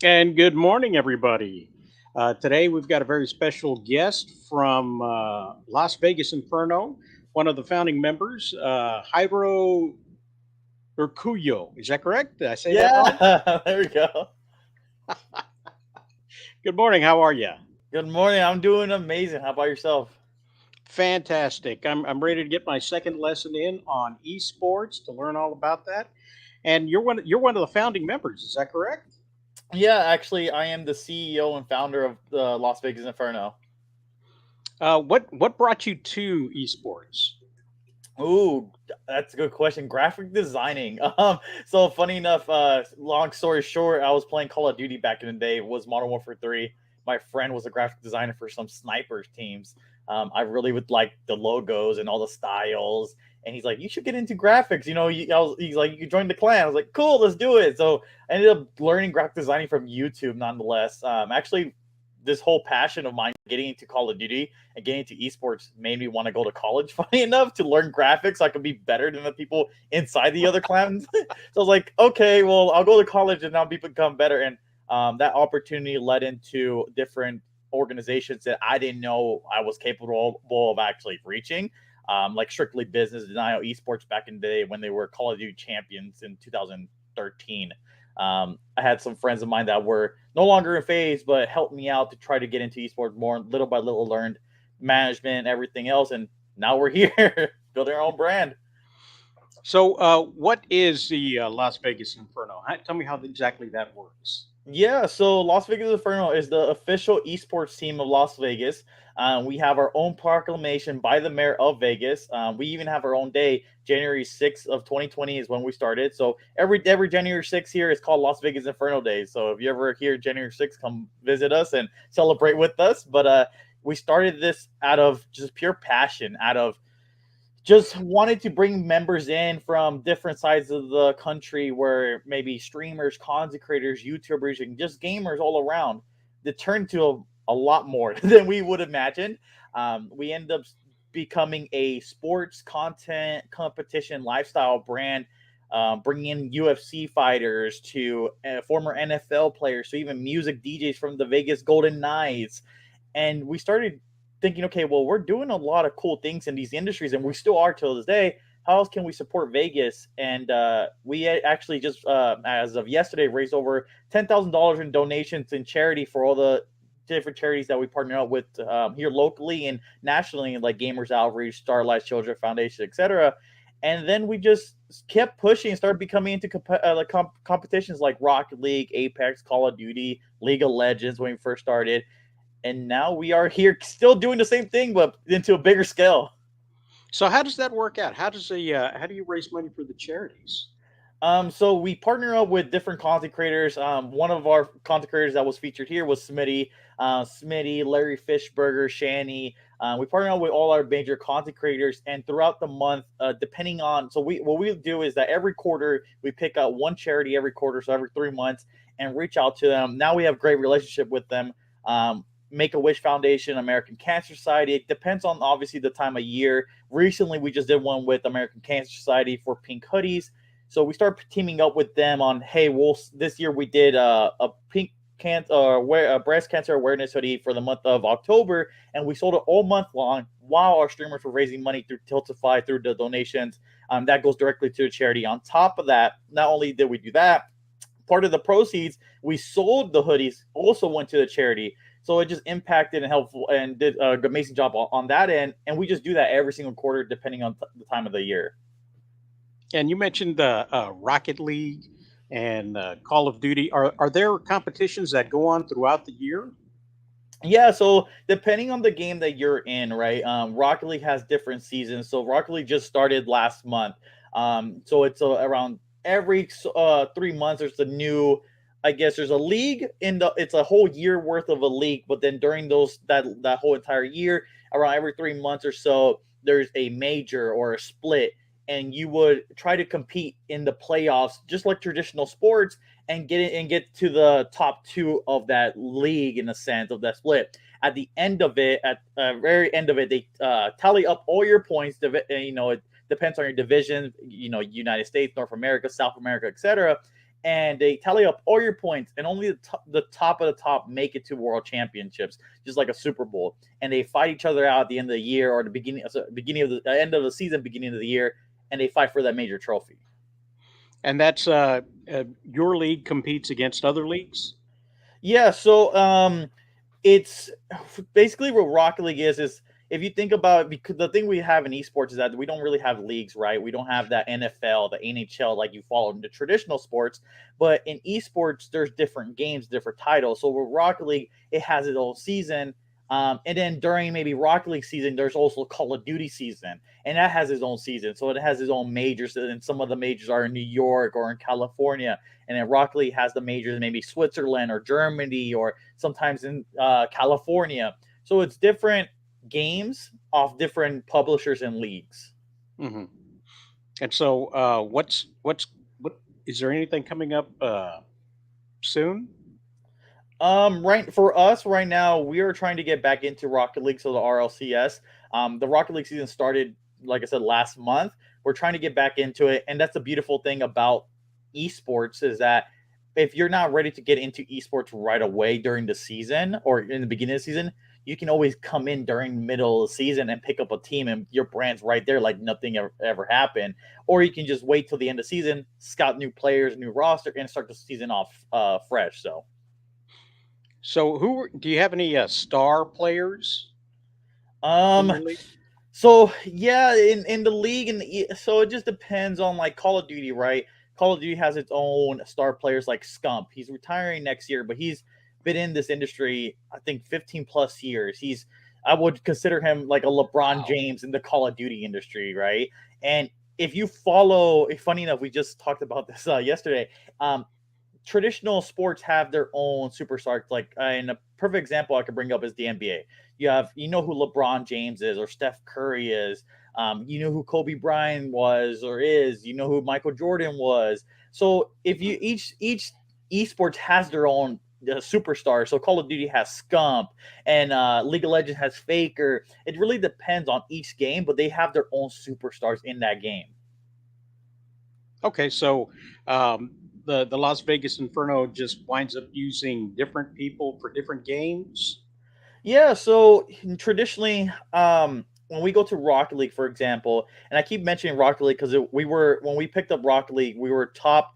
And good morning, everybody. Today we've got a very special guest from Las Vegas Inferno, one of the founding members, Jairo Urcuyo. Is that correct? Did I say that wrong? Yeah, there we go. Good morning. How are you? Good morning. I'm doing amazing. How about yourself? Fantastic. I'm ready to get my second lesson in on esports to learn all about that. And you're one of the founding members. Is that correct? Yeah, actually, I am the CEO and founder of the Las Vegas Inferno. What brought you to esports? Ooh, that's a good question. Graphic designing. So funny enough, long story short, I was playing Call of Duty back in the day. It was Modern Warfare 3. My friend was a graphic designer for some snipers teams. I really would like the logos and all the styles. And he's like, "You should get into graphics." He's like, "You can join the clan." I was like, "Cool, let's do it." So I ended up learning graphic designing from YouTube, nonetheless. Actually, this whole passion of mine getting into Call of Duty and getting into esports made me want to go to college, funny enough, to learn graphics so I could be better than the people inside the other clans. So I was like, okay, well, I'll go to college and now become better. And that opportunity led into different organizations that I didn't know I was capable of actually reaching. Like Strictly Business, Denial Esports back in the day when they were Call of Duty champions in 2013. I had some friends of mine that were no longer in phase, but helped me out to try to get into esports more. Little by little, learned management, everything else, and now we're here building our own brand. So, what is the Las Vegas Inferno? Tell me how exactly that works. Yeah, so Las Vegas Inferno is the official esports team of Las Vegas. We have our own proclamation by the mayor of Vegas. We even have our own day. January 6th of 2020 is when we started. So every January 6th here is called Las Vegas Inferno Day. So if you ever hear January 6th, come visit us and celebrate with us. But we started this out of just pure passion, out of just wanted to bring members in from different sides of the country where maybe streamers, content creators, YouTubers, and just gamers all around. That turned to a lot more than we would imagine. We end up becoming a sports content competition lifestyle brand, bringing in UFC fighters to former NFL players, to even music DJs from the Vegas Golden Knights, and we started thinking, okay, well, we're doing a lot of cool things in these industries, and we still are till this day. How else can we support Vegas? And we actually just, as of yesterday, raised over $10,000 in donations in charity for all the different charities that we partner up with here locally and nationally, like Gamers Outreach, Starlight Children Foundation, etc. And then we just kept pushing and started becoming into competitions like Rocket League, Apex, Call of Duty, League of Legends when we first started, and now we are here still doing the same thing but into a bigger scale. So, how does that work out? How do you raise money for the charities? So we partner up with different content creators. One of our content creators that was featured here was Smitty, Larry Fishburger, Shani. We partner up with all our major content creators, and throughout the month, depending on, so we what we do is that every quarter we pick out one charity every quarter, so every 3 months, and reach out to them. Now we have great relationship with them. Make a Wish Foundation, American Cancer Society. It depends on obviously the time of year. Recently, we just did one with American Cancer Society for pink hoodies, so we started teaming up with them on, hey, this year we did a pink breast cancer awareness hoodie for the month of October, and we sold it all month long while our streamers were raising money through Tiltify through the donations. That goes directly to the charity. On top of that, not only did we do that, part of the proceeds we sold the hoodies also went to the charity. So it just impacted and helpful and did an amazing job on that end. And we just do that every single quarter, depending on the time of the year. And you mentioned Rocket League and Call of Duty. Are there competitions that go on throughout the year? Yeah, so depending on the game that you're in, right? Rocket League has different seasons. So Rocket League just started last month. So it's around every 3 months. There's a new, I guess there's a league in the. It's a whole year worth of a league, but then during that whole entire year, around every 3 months or so, there's a major or a split, and you would try to compete in the playoffs, just like traditional sports, and get to the top two of that league in a sense of that split. At the end of it, at the very end of it, they tally up all your points. It depends on your division. United States, North America, South America, etc. and they tally up all your points, and only the top of the top make it to world championships, just like a Super Bowl. And they fight each other out at the end of the year, or the beginning of the end of the season, beginning of the year, and they fight for that major trophy. And that's your league competes against other leagues. Yeah, so it's basically what Rocket League is if you think about it, because the thing we have in esports is that we don't really have leagues, right? We don't have that NFL, the NHL like you follow in the traditional sports, but in esports there's different games, different titles. So with Rocket League, it has its own season. And then during maybe Rocket League season, there's also Call of Duty season, and that has its own season. So it has its own majors, and some of the majors are in New York or in California, and then Rocket League has the majors in maybe Switzerland or Germany or sometimes in California. So it's different games off different publishers and leagues. Hmm. And so, what is there anything coming up soon? Right for us right now, we are trying to get back into Rocket League, so the RLCS. The Rocket League season started, like I said, last month. We're trying to get back into it, and that's the beautiful thing about esports is that if you're not ready to get into esports right away during the season or in the beginning of the season, you can always come in during the middle of the season and pick up a team, and your brand's right there, like nothing ever happened. Or you can just wait till the end of the season, scout new players, new roster, and start the season off fresh. So. So, do you have any star players in Um, your league? So yeah, in the league, so it just depends on like Call of Duty, right? Call of Duty has its own star players like Scump. He's retiring next year, but he's been in this industry I think 15 plus years. I would consider him like a LeBron Wow. James in the Call of Duty industry, right? And if you follow, funny enough, we just talked about this yesterday. Um, Traditional sports have their own superstars. Like, and a perfect example I could bring up is the NBA. You know who LeBron James is or Steph Curry is. You know who Kobe Bryant was or is. You know who Michael Jordan was. So if you each esports has their own superstar. So Call of Duty has Scump, and League of Legends has Faker. It really depends on each game, but they have their own superstars in that game. Okay, so the Las Vegas Inferno just winds up using different people for different games. Yeah, so traditionally, when we go to Rocket League, for example, and I keep mentioning Rocket League because we were when we picked up Rocket League, we were top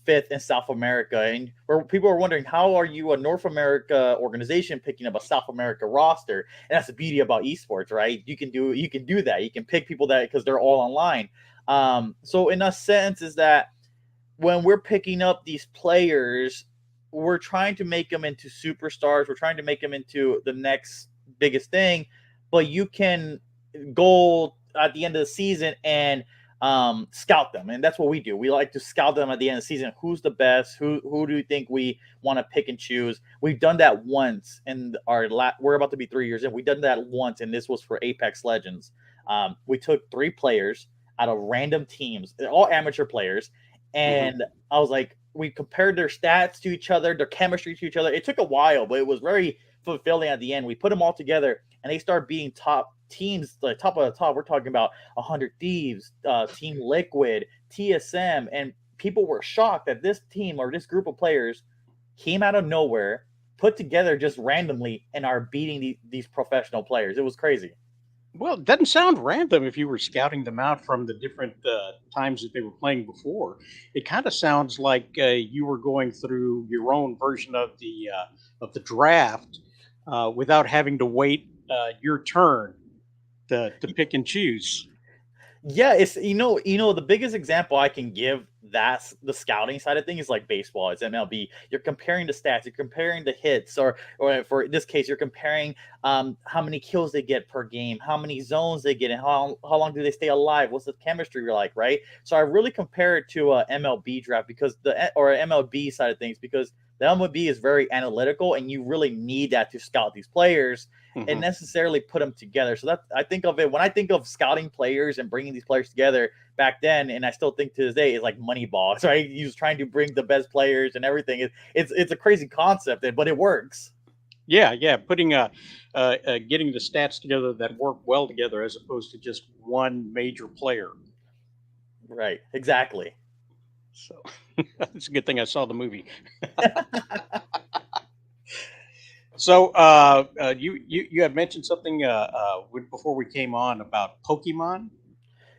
fifth in South America, and where people are wondering how are you a North America organization picking up a South America roster, and that's the beauty about esports, right? You can do that. You can pick people that because they're all online. So in a sense, is that when we're picking up these players, we're trying to make them into superstars. We're trying to make them into the next biggest thing. But you can go at the end of the season and scout them, and that's what we do. We like to scout them at the end of the season. Who's the best? Who do you think we want to pick and choose? We've done that once, and we're about to be 3 years in. We've done that once, and this was for Apex Legends. We took 3 players out of random teams, all amateur players, Hmm. and I was like, we compared their stats to each other, their chemistry to each other. It took a while, but it was very fulfilling at the end. We put them all together, and they start being top teams, the top of the top. We're talking about 100 Thieves, Team Liquid, TSM, and people were shocked that this team or this group of players came out of nowhere, put together just randomly, and are beating these professional players. It was crazy. Well, it doesn't sound random if you were scouting them out from the different times that they were playing before. It kind of sounds like you were going through your own version of the draft without having to wait your turn to pick and choose. Yeah, it's the biggest example I can give that's the scouting side of things is like baseball. It's MLB. You're comparing the stats, you're comparing the hits, or for this case, you're comparing how many kills they get per game, how many zones they get, and how long do they stay alive? What's the chemistry like, right? So I really compare it to a MLB draft because or MLB side of things because the MLB is very analytical, and you really need that to scout these players and Hmm. necessarily put them together. So that I think of it when I think of scouting players and bringing these players together back then, and I still think to this day is like Moneyball, right? He was trying to bring the best players and everything. It's a crazy concept, but it works. Yeah, yeah, putting getting the stats together that work well together as opposed to just one major player. Right, exactly. So it's a good thing I saw the movie. So you had mentioned something before we came on about Pokemon.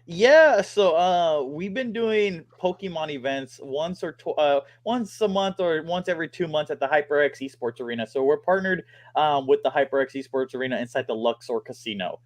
Yeah, so we've been doing Pokemon events once a month or once every 2 months at the HyperX Esports Arena. So we're partnered with the HyperX Esports Arena inside the Luxor Casino.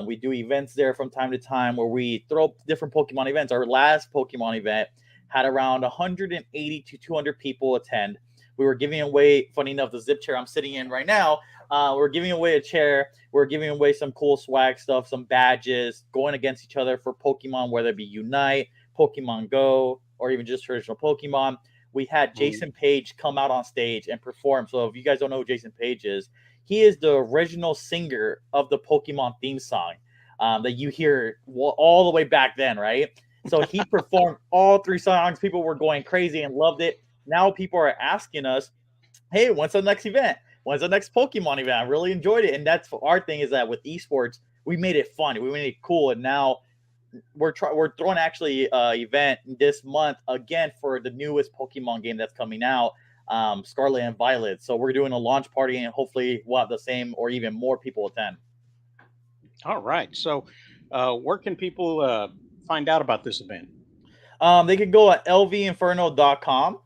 We do events there from time to time where we throw different Pokemon events. Our last Pokemon event had around 180 to 200 people attend. We were giving away, funny enough, the zip chair I'm sitting in right now. We're giving away a chair. We're giving away some cool swag stuff, some badges, going against each other for Pokemon, whether it be Unite, Pokemon Go, or even just traditional Pokemon. We had Mhm. Jason Page come out on stage and perform. So if you guys don't know who Jason Page is, he is the original singer of the Pokemon theme song that you hear all the way back then, right? So he performed all three songs. People were going crazy and loved it. Now people are asking us, hey, when's the next event? When's the next Pokemon event? I really enjoyed it. And that's our thing is that with esports, we made it fun. We made it cool. And now we're throwing actually event this month again for the newest Pokemon game that's coming out, Scarlet and Violet. So we're doing a launch party and hopefully we'll have the same or even more people attend. All right. So where can people find out about this event? They can go at lvinferno.com.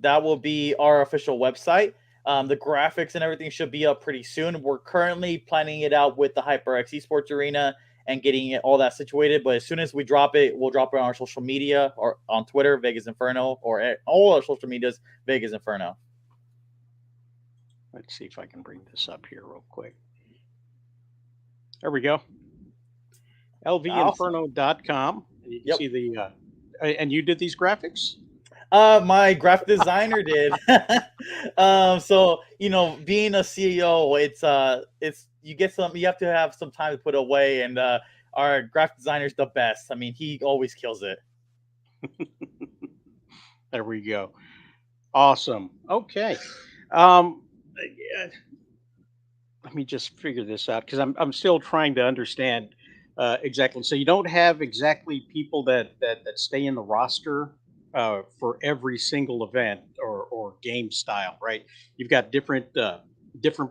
That will be our official website. The graphics and everything should be up pretty soon. We're currently planning it out with the HyperX Esports Arena and getting all that situated. But as soon as we drop it, we'll drop it on our social media or on Twitter, Vegas Inferno, or all our social medias, Vegas Inferno. Let's see if I can bring this up here real quick. There we go. Awesome. lvinferno.com. You can Yep. see the and you did these graphics? My graphic designer did. So being a CEO, it's you have to have some time to put away, and our graphic designer's the best. I mean, he always kills it. There we go. Awesome. Okay. Um, yeah, let me just figure this out because I'm still trying to understand exactly. So you don't have exactly people that stay in the roster for every single event or game style, right? You've got different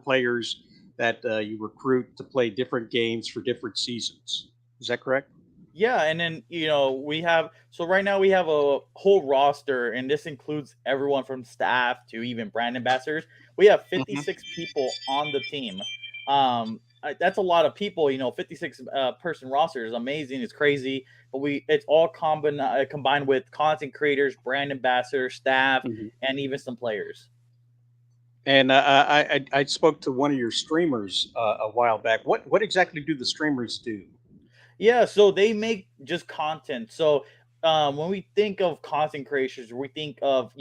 players that you recruit to play different games for different seasons. Is that correct? Yeah, and then we have so right now we have a whole roster, and this includes everyone from staff to even brand ambassadors. We have Hmm. 56 people on the team. That's a lot of people. 56 person roster is amazing. It's crazy, but it's all combined with content creators, brand ambassadors, staff, Hmm. and even some players. And I spoke to one of your streamers a while back. What exactly do the streamers do? Yeah, so they make just content. So when we think of content creators, we think of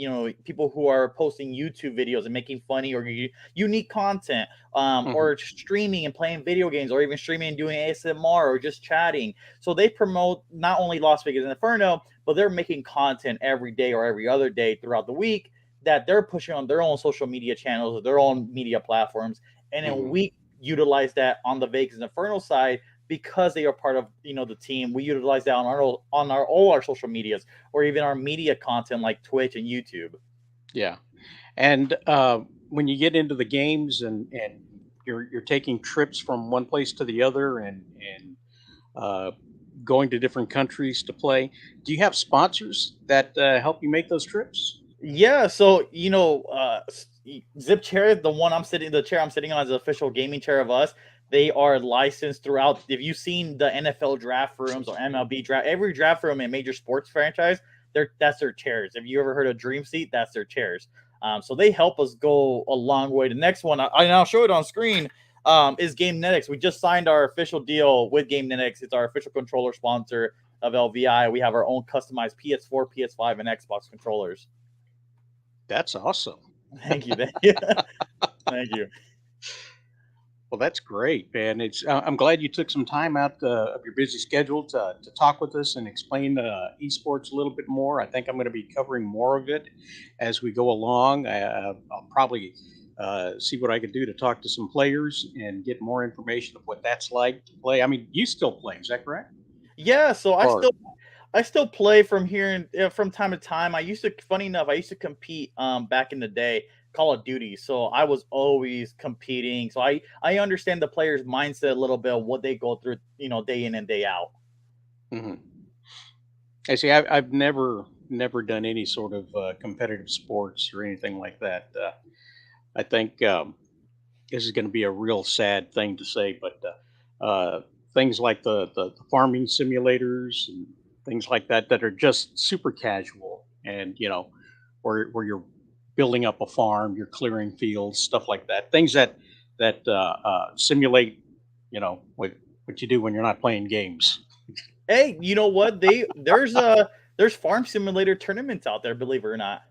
people who are posting YouTube videos and making funny or unique content, Hmm. or streaming and playing video games, or even streaming and doing ASMR or just chatting. So they promote not only Las Vegas Inferno, but they're making content every day or every other day throughout the week that they're pushing on their own social media channels or their own media platforms, and then Hmm. we utilize that on the Vegas Inferno side because they are part of the team. We utilize that on our all our social medias or even our media content like Twitch and YouTube. Yeah. And when you get into the games and you're taking trips from one place to the other and uh, going to different countries to play, do you have sponsors that help you make those trips? Yeah, so Zip Chair, the chair I'm sitting on is the official gaming chair of us. They are licensed throughout. If you've seen the NFL draft rooms or MLB draft, every draft room in major sports franchise, that's their chairs. If you ever heard of Dream Seat, that's their chairs. So they help us go a long way. The next one, and I'll show it on screen, is GameNetics. We just signed our official deal with GameNetics. It's our official controller sponsor of LVI. We have our own customized PS4, PS5, and Xbox controllers. That's awesome. Thank you. Thank you. Thank you. Well, that's great, man. I'm glad you took some time out of your busy schedule to talk with us and explain esports a little bit more. I think I'm going to be covering more of it as we go along. I'll probably see what I can do to talk to some players and get more information of what that's like to play. I mean, you still play, is that correct? Yeah, so Or I still play from here and from time to time. I used to, funny enough, I used to compete back in the day, Call of Duty. So I was always competing. So I understand the player's mindset a little bit of what they go through, day in and day out. Hmm. I see. I've never done any sort of competitive sports or anything like that. I think this is going to be a real sad thing to say, but things like the farming simulators and things like that that are just super casual, and where you're building up a farm, you're clearing fields, stuff like that. Things that simulate, what you do when you're not playing games. Hey, you know what? There's farm simulator tournaments out there, believe it or not.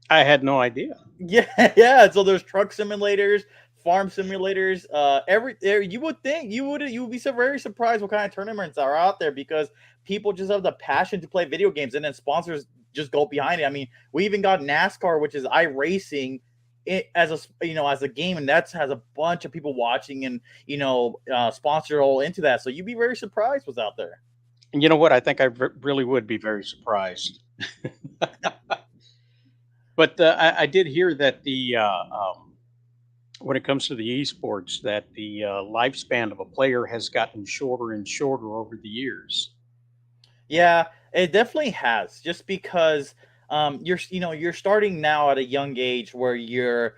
I had no idea. Yeah, yeah. So there's truck simulators, farm simulators. You would think you would be so very surprised what kind of tournaments are out there because people just have the passion to play video games, and then sponsors just go behind it. I mean, we even got NASCAR, which is iRacing, as as a game, and that's has a bunch of people watching and sponsor all into that. So you'd be very surprised what's out there. And you know what? I think really would be very surprised. But I did hear that when it comes to the esports, that the lifespan of a player has gotten shorter and shorter over the years. Yeah, it definitely has. Just because you're starting now at a young age where you're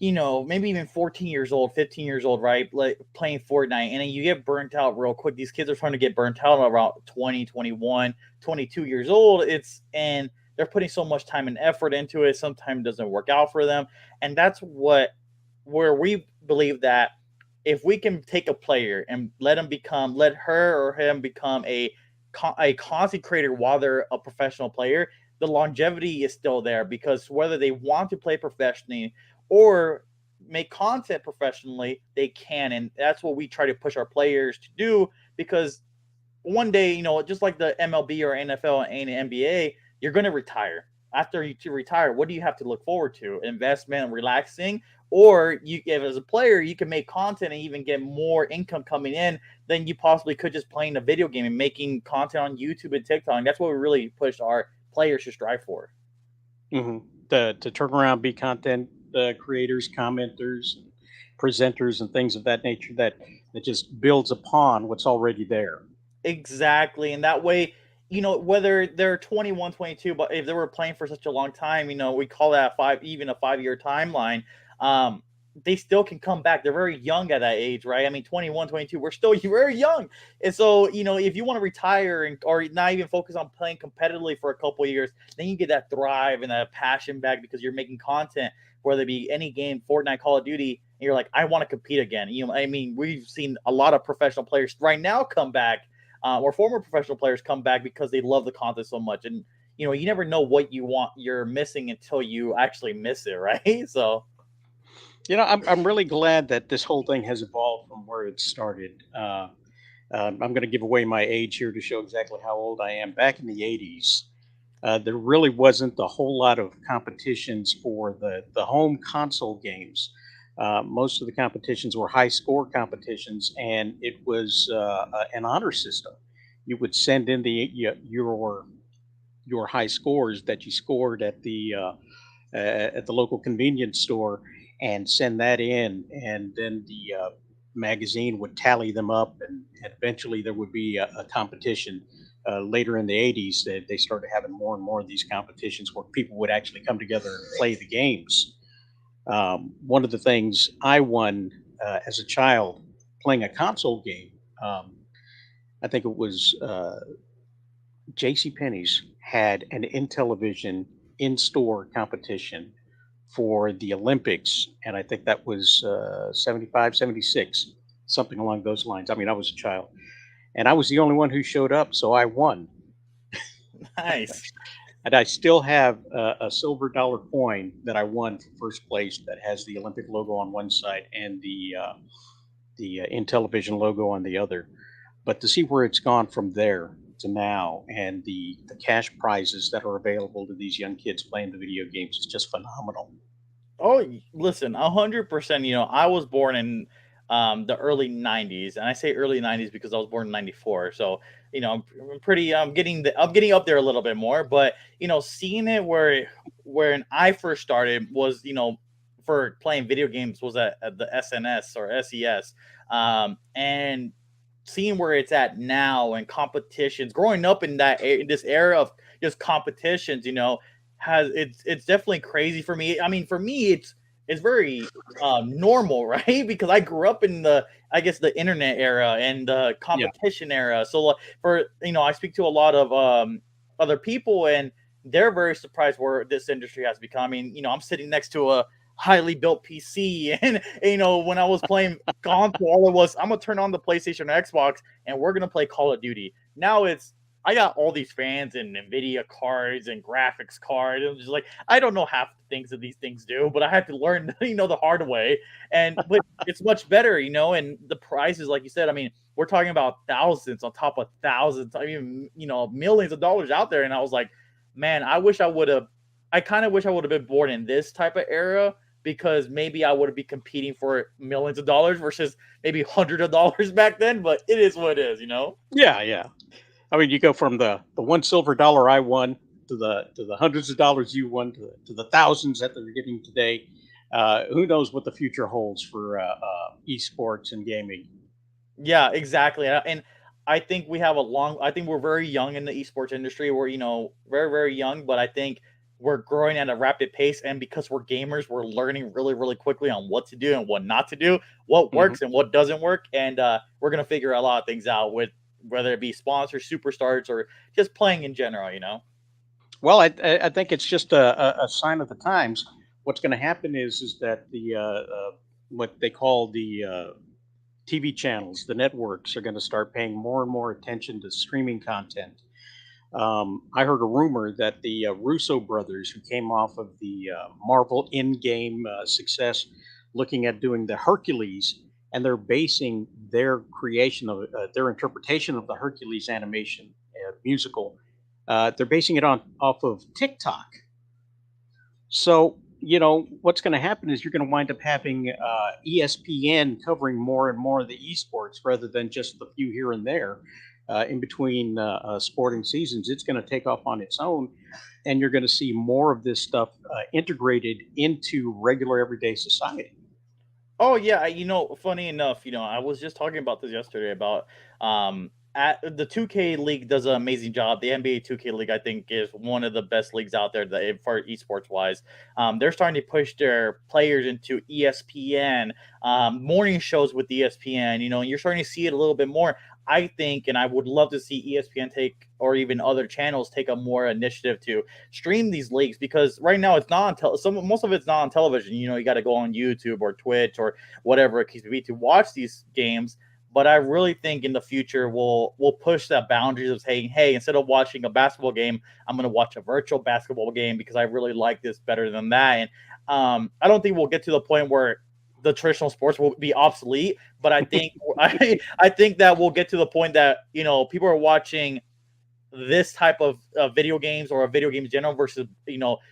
maybe even 14 years old, 15 years old, right? Like playing Fortnite, and then you get burnt out real quick. These kids are starting to get burnt out around 20, 21, 22 years old. And they're putting so much time and effort into it. Sometimes it doesn't work out for them. And that's where we believe that if we can take a player and let her or him become a content creator while they're a professional player, the longevity is still there because whether they want to play professionally or make content professionally, they can. And that's what we try to push our players to do because one day, just like the MLB or NFL and NBA, you're going to retire. After you to retire, what do you have to look forward to? Investment, relaxing, or if as a player, you can make content and even get more income coming in than you possibly could just playing a video game and making content on YouTube and TikTok. And that's what we really push our players to strive for. Hmm. To turn around, be content creators, commenters, presenters, and things of that nature that just builds upon what's already there. Exactly. And that way, whether they're 21, 22, but if they were playing for such a long time, we call that even a 5 year timeline. Um, they still can come back. They're very young at that age, right? I mean, 21, 22, we're still very young. And so, if you want to retire or not even focus on playing competitively for a couple of years, then you get that thrive and that passion back because you're making content, whether it be any game, Fortnite, Call of Duty, and you're like, I want to compete again. I mean, we've seen a lot of professional players right now come back or former professional players come back because they love the content so much. And you never know what you're missing until you actually miss it, right? So I'm really glad that this whole thing has evolved from where it started. I'm going to give away my age here to show exactly how old I am. Back in the '80s, there really wasn't a whole lot of competitions for the home console games. Most of the competitions were high score competitions, and it was an honor system. You would send in your high scores that you scored at the local convenience store and send that in, and then the magazine would tally them up, and eventually there would be a competition. Later in the '80s, they started having more and more of these competitions where people would actually come together and play the games. One of the things I won as a child playing a console game, um, I think it was J.C. Penney's had an Intellivision in-store competition for the Olympics, and I think that was 75, 76, something along those lines. I mean, I was a child, and I was the only one who showed up, so I won. nice. And I still have a silver dollar coin that I won for first place that has the Olympic logo on one side and the Intellivision logo on the other. But to see where it's gone from there to now, and the cash prizes that are available to these young kids playing the video games is just phenomenal. Oh, listen, 100%. I was born in the early '90s, and I say early '90s because I was born in '94. So I'm pretty I'm getting up there a little bit more, but seeing it where when I first started was for playing video games was at the SNS or SES, and seeing where it's at now and competitions, growing up in in this era of just competitions, has it's definitely crazy for me. I mean, for me, it's very normal, right? Because I grew up in the, I guess, the internet era and the Yeah. competition era. So like, for I speak to a lot of other people, and they're very surprised where this industry has become. I mean, I'm sitting next to a highly built PC, and when I was playing console, all it was, I'm gonna turn on the PlayStation or Xbox, and we're gonna play Call of Duty. Now it's, I got all these fans and Nvidia cards and graphics cards. I'm just like, I don't know half the things that these things do, but I had to learn, the hard way. But it's much better, and the prices, like you said, I mean, we're talking about thousands on top of thousands, I mean, millions of dollars out there. And I was like, man, I kind of wish I would have been born in this type of era, because maybe I would be competing for millions of dollars versus maybe hundreds of dollars back then. But it is what it is. Yeah, yeah. I mean, you go from the $1 silver I won to the hundreds of dollars you won to the thousands that they're getting today. Who knows what the future holds for esports and gaming? Yeah, exactly. And I think I think we're very young in the esports industry. We're, very, very young, but I think we're growing at a rapid pace. And because we're gamers, we're learning really, really quickly on what to do and what not to do, what Hmm. works and what doesn't work. And we're going to figure a lot of things out with whether it be sponsors, superstars, or just playing in general. Well, I think it's just a sign of the times. What's going to happen is that what they call the TV channels, the networks, are going to start paying more and more attention to streaming content. I heard a rumor that the Russo brothers, who came off of the Marvel Endgame success, looking at doing the Hercules, and they're basing their creation of their interpretation of the Hercules animation musical. They're basing it on off of TikTok. So what's going to happen is you're going to wind up having ESPN covering more and more of the esports rather than just the few here and there in between sporting seasons. It's going to take off on its own, and you're going to see more of this stuff integrated into regular everyday society. Oh yeah, funny enough, I was just talking about this yesterday about at the 2K league does an amazing job. The NBA 2K league, I think, is one of the best leagues out there that for esports wise. They're starting to push their players into ESPN, morning shows with ESPN. And you're starting to see it a little bit more. I think, and I would love to see ESPN take, or even other channels take a more initiative to stream these leagues, because right now it's not on most of it's not on television. You got to go on YouTube or Twitch or whatever it keeps be to watch these games. But I really think in the future we'll push that boundaries of saying, hey, instead of watching a basketball game, I'm going to watch a virtual basketball game because I really like this better than that. And I don't think we'll get to the point where the traditional sports will be obsolete, but I think I think that we'll get to the point that people are watching this type of video games or a video game in general versus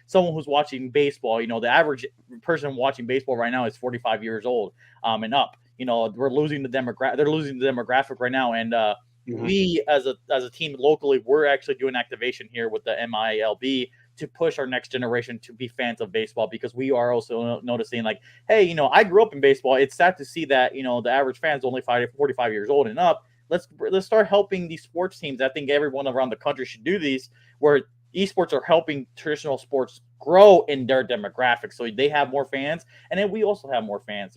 someone who's watching baseball. The average person watching baseball right now is 45 years old and up. We're losing the demographic. They're losing the demographic right now, and Mhm. we as a team locally, we're actually doing activation here with the MILB to push our next generation to be fans of baseball, because we are also noticing, like, hey, I grew up in baseball. It's sad to see that the average fan is only 45 years old and up. Let's start helping these sports teams. I think everyone around the country should do these, where esports are helping traditional sports grow in their demographic, so they have more fans, and then we also have more fans.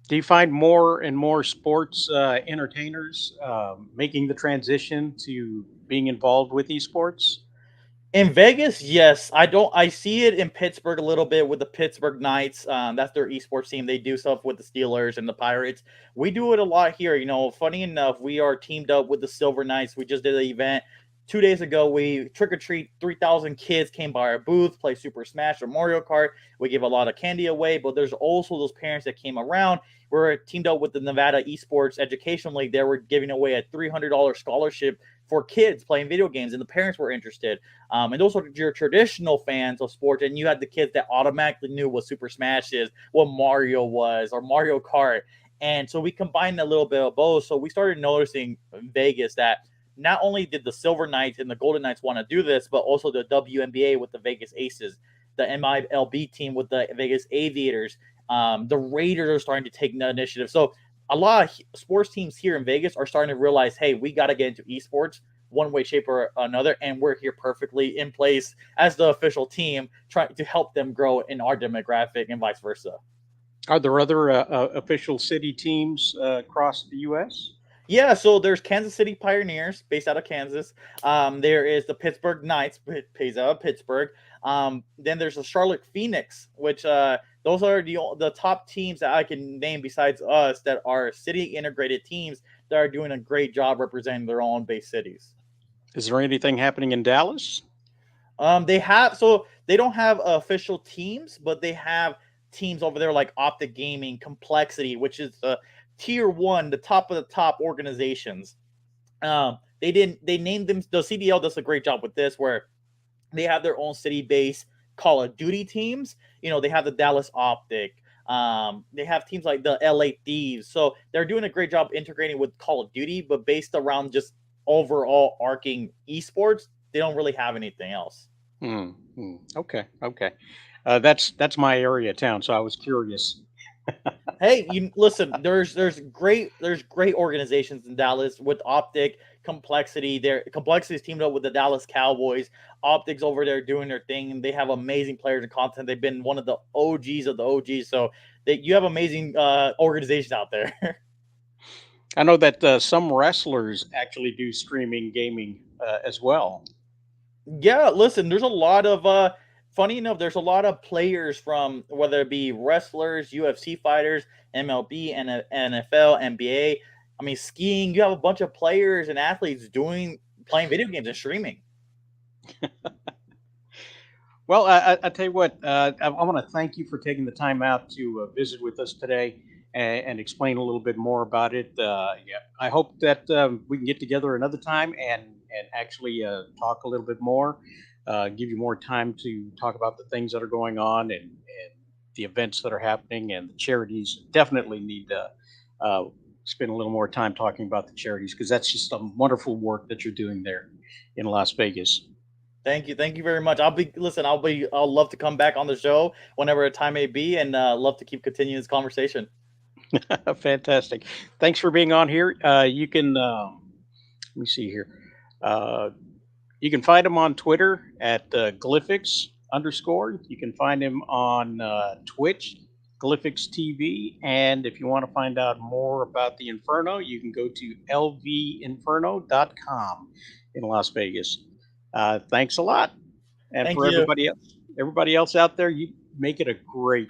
Do you find more and more sports entertainers making the transition to being involved with esports? In Vegas, yes. I don't. I see it in Pittsburgh a little bit with the Pittsburgh Knights. That's their esports team. They do stuff with the Steelers and the Pirates. We do it a lot here. Funny enough, we are teamed up with the Silver Knights. We just did an event 2 days ago. We trick or treat. 3,000 kids came by our booth, play Super Smash or Mario Kart. We give a lot of candy away, but there's also those parents that came around. We're teamed up with the Nevada Esports Education League. They were giving away a $300 scholarship for kids playing video games, and the parents were interested. And those are your traditional fans of sports. And you had the kids that automatically knew what Super Smash is, what Mario was, or Mario Kart. And so we combined a little bit of both. So we started noticing in Vegas that not only did the Silver Knights and the Golden Knights want to do this, but also the WNBA with the Vegas Aces, the MILB team with the Vegas Aviators. The Raiders are starting to take the initiative. So a lot of sports teams here in Vegas are starting to realize, hey, we got to get into esports one way, shape, or another, and we're here perfectly in place as the official team, trying to help them grow in our demographic and vice versa. Are there other official city teams across the U.S.? Yeah, so there's Kansas City Pioneers, based out of Kansas. There is the Pittsburgh Knights, based out of Pittsburgh. Then there's the Charlotte Phoenix, which those are the top teams that I can name besides us that are city integrated teams that are doing a great job representing their own base cities. Is there anything happening in Dallas? They don't have official teams, but they have teams over there like Optic Gaming, Complexity, which is tier one, the top of the top organizations. They named them. The CDL does a great job with this, where they have their own city based Call of Duty teams. They have the Dallas Optic. They have teams like the LA Thieves. So they're doing a great job integrating with Call of Duty, but based around just overall arcing esports, they don't really have anything else. Okay, okay. That's my area town, so I was curious. Hey, you listen. There's great organizations in Dallas with Optic, Complexity. Complexity is teamed up with the Dallas Cowboys. Optics over there doing their thing, and they have amazing players and content. They've been one of the OGs of the OGs. So you have amazing organizations out there. I know that some wrestlers actually do streaming gaming as well. Yeah, listen, there's a lot of funny enough, there's a lot of players from whether it be wrestlers, UFC fighters, MLB, and NFL, NBA. I mean, skiing, you have a bunch of players and athletes doing playing video games and streaming. Well, I tell you what, I want to thank you for taking the time out to visit with us today and explain a little bit more about it. Yeah, I hope that we can get together another time and actually talk a little bit more, give you more time to talk about the things that are going on and the events that are happening and the charities. Definitely need to spend a little more time talking about the charities because that's just some wonderful work that you're doing there in Las Vegas. Thank you very much. I'll love to come back on the show whenever a time may be, and love to keep continuing this conversation. Fantastic. Thanks for being on here. You can let me see here. Uh, you can find him on Twitter at Glyphics underscore. You can find him on Twitch, Glyphics TV. And if you want to find out more about the Inferno, you can go to lvinferno.com in Las Vegas. Thanks a lot. And Thank for you. everybody else out there, you make it a great